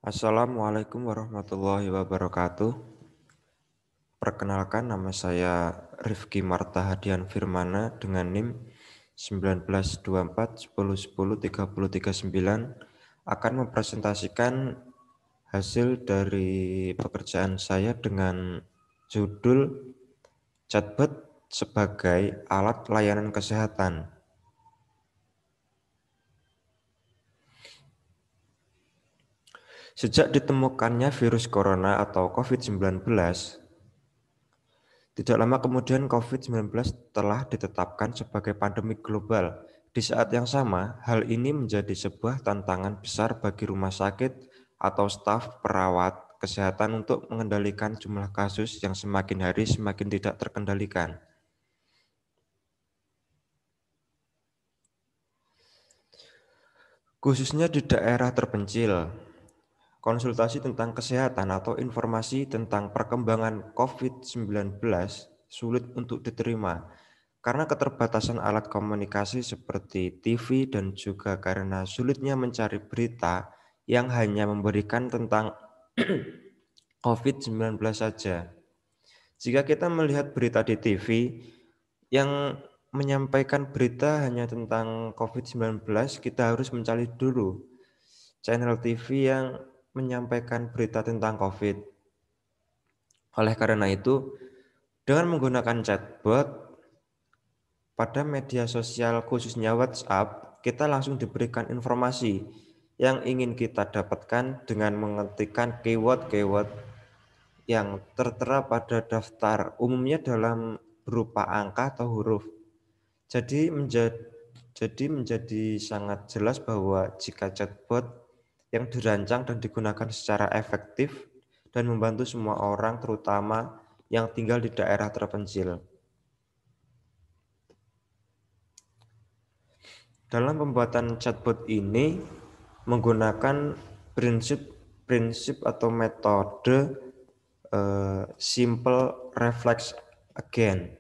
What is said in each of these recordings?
Assalamualaikum warahmatullahi wabarakatuh. Perkenalkan, nama saya Rifki Marta Hadian Firmana dengan NIM 192410103039 akan mempresentasikan hasil dari pekerjaan saya dengan judul Chatbot sebagai alat layanan kesehatan. Sejak ditemukannya virus corona atau COVID-19, tidak lama kemudian COVID-19 telah ditetapkan sebagai pandemi global. Di saat yang sama, hal ini menjadi sebuah tantangan besar bagi rumah sakit atau staf perawat kesehatan untuk mengendalikan jumlah kasus yang semakin hari semakin tidak terkendalikan. Khususnya di daerah terpencil, konsultasi tentang kesehatan atau informasi tentang perkembangan COVID-19 sulit untuk diterima karena keterbatasan alat komunikasi seperti TV dan juga karena sulitnya mencari berita yang hanya memberikan tentang COVID-19 saja. Jika kita melihat berita di TV yang menyampaikan berita hanya tentang COVID-19, kita harus mencari dulu channel TV yang menyampaikan berita tentang COVID. Oleh karena itu, dengan menggunakan chatbot pada media sosial khususnya WhatsApp, kita langsung diberikan informasi yang ingin kita dapatkan dengan mengetikkan keyword-keyword yang tertera pada daftar, umumnya dalam berupa angka atau huruf. Jadi menjadi sangat jelas bahwa jika chatbot yang dirancang dan digunakan secara efektif dan membantu semua orang, terutama yang tinggal di daerah terpencil. Dalam pembuatan chatbot ini menggunakan prinsip atau metode simple reflex agent.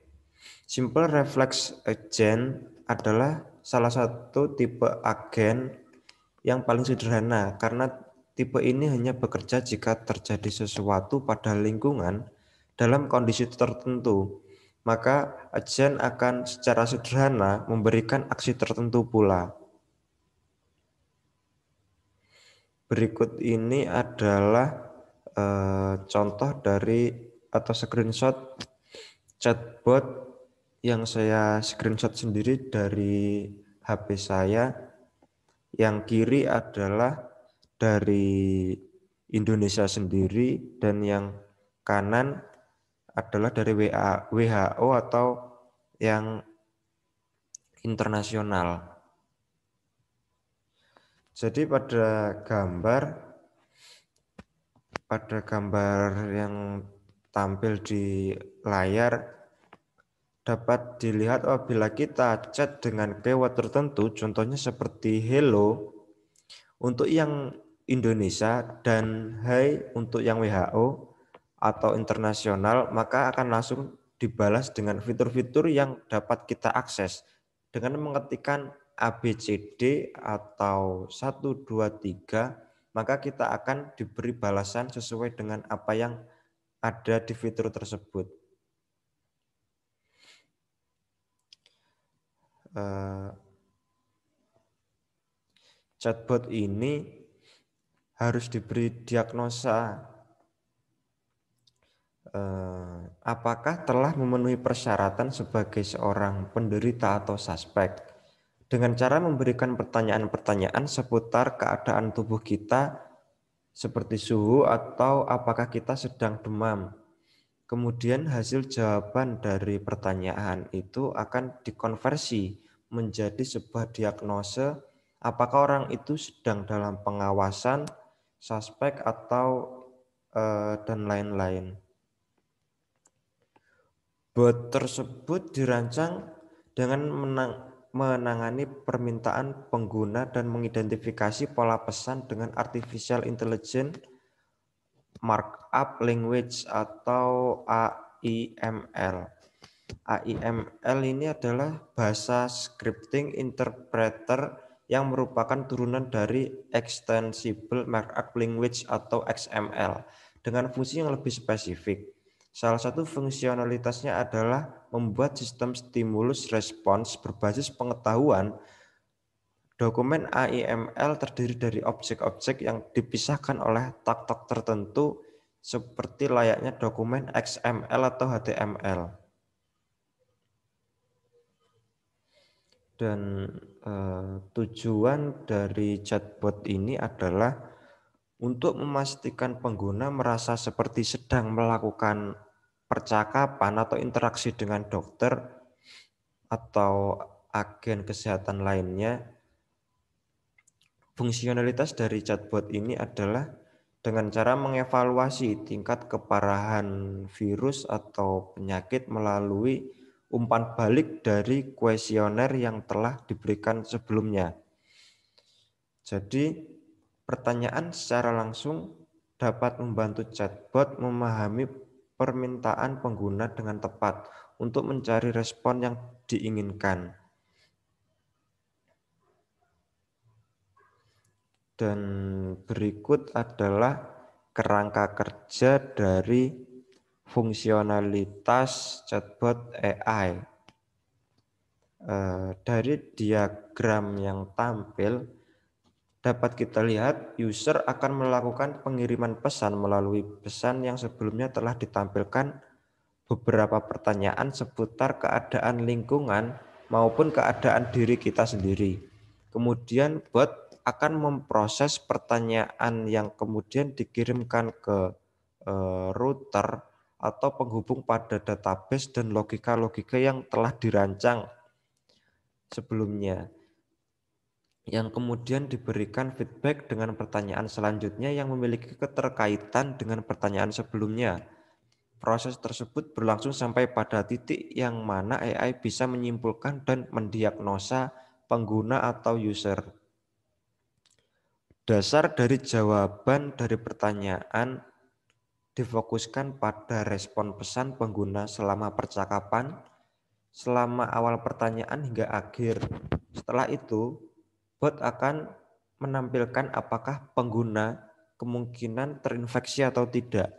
Simple reflex agent adalah salah satu tipe agen yang paling sederhana karena tipe ini hanya bekerja jika terjadi sesuatu pada lingkungan dalam kondisi tertentu. Maka agen akan secara sederhana memberikan aksi tertentu pula. Berikut ini adalah contoh dari atau screenshot chatbot yang saya screenshot sendiri dari HP saya. Yang kiri adalah dari Indonesia sendiri dan yang kanan adalah dari WHO atau yang internasional. Jadi pada gambar yang tampil di layar dapat dilihat apabila kita chat dengan keyword tertentu, contohnya seperti hello untuk yang Indonesia dan hai untuk yang WHO atau internasional, maka akan langsung dibalas dengan fitur-fitur yang dapat kita akses dengan mengetikkan ABCD atau 123, maka kita akan diberi balasan sesuai dengan apa yang ada di fitur tersebut. Chatbot ini harus diberi diagnosa apakah telah memenuhi persyaratan sebagai seorang penderita atau suspek dengan cara memberikan pertanyaan-pertanyaan seputar keadaan tubuh kita seperti suhu atau apakah kita sedang demam. Kemudian hasil jawaban dari pertanyaan itu akan dikonversi menjadi sebuah diagnosa apakah orang itu sedang dalam pengawasan, suspek atau dan lain-lain. Bot tersebut dirancang dengan menangani permintaan pengguna dan mengidentifikasi pola pesan dengan artificial intelligence markup language atau AIML. AIML ini adalah bahasa scripting interpreter yang merupakan turunan dari Extensible Markup Language atau XML dengan fungsi yang lebih spesifik. Salah satu fungsionalitasnya adalah membuat sistem stimulus respons berbasis pengetahuan. Dokumen AIML terdiri dari objek-objek yang dipisahkan oleh tag-tag tertentu seperti layaknya dokumen XML atau HTML. Dan tujuan dari chatbot ini adalah untuk memastikan pengguna merasa seperti sedang melakukan percakapan atau interaksi dengan dokter atau agen kesehatan lainnya. Fungsionalitas dari chatbot ini adalah dengan cara mengevaluasi tingkat keparahan virus atau penyakit melalui umpan balik dari kuesioner yang telah diberikan sebelumnya. Jadi, pertanyaan secara langsung dapat membantu chatbot memahami permintaan pengguna dengan tepat untuk mencari respon yang diinginkan. Dan berikut adalah kerangka kerja dari fungsionalitas chatbot AI. Dari diagram yang tampil dapat kita lihat user akan melakukan pengiriman pesan melalui pesan yang sebelumnya telah ditampilkan beberapa pertanyaan seputar keadaan lingkungan maupun keadaan diri kita sendiri. Kemudian bot akan memproses pertanyaan yang kemudian dikirimkan ke router atau penghubung pada database dan logika-logika yang telah dirancang sebelumnya, yang kemudian diberikan feedback dengan pertanyaan selanjutnya yang memiliki keterkaitan dengan pertanyaan sebelumnya. Proses tersebut berlangsung sampai pada titik yang mana AI bisa menyimpulkan dan mendiagnosa pengguna atau user. Dasar dari jawaban dari pertanyaan difokuskan pada respon pesan pengguna selama percakapan, selama awal pertanyaan hingga akhir. Setelah itu, bot akan menampilkan apakah pengguna kemungkinan terinfeksi atau tidak.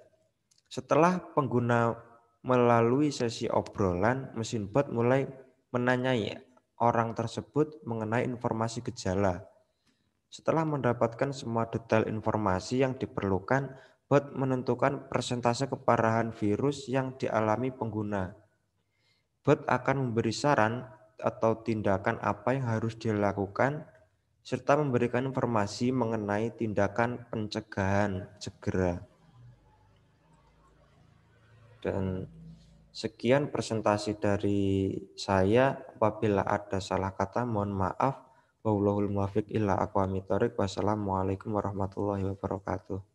Setelah pengguna melalui sesi obrolan, mesin bot mulai menanyai orang tersebut mengenai informasi gejala. Setelah mendapatkan semua detail informasi yang diperlukan, bot menentukan persentase keparahan virus yang dialami pengguna. Bot akan memberi saran atau tindakan apa yang harus dilakukan, serta memberikan informasi mengenai tindakan pencegahan segera. Dan sekian presentasi dari saya. Apabila ada salah kata, mohon maaf. Wallahul muwaffiq ila aqwamit thoriq. Wassalamualaikum warahmatullahi wabarakatuh.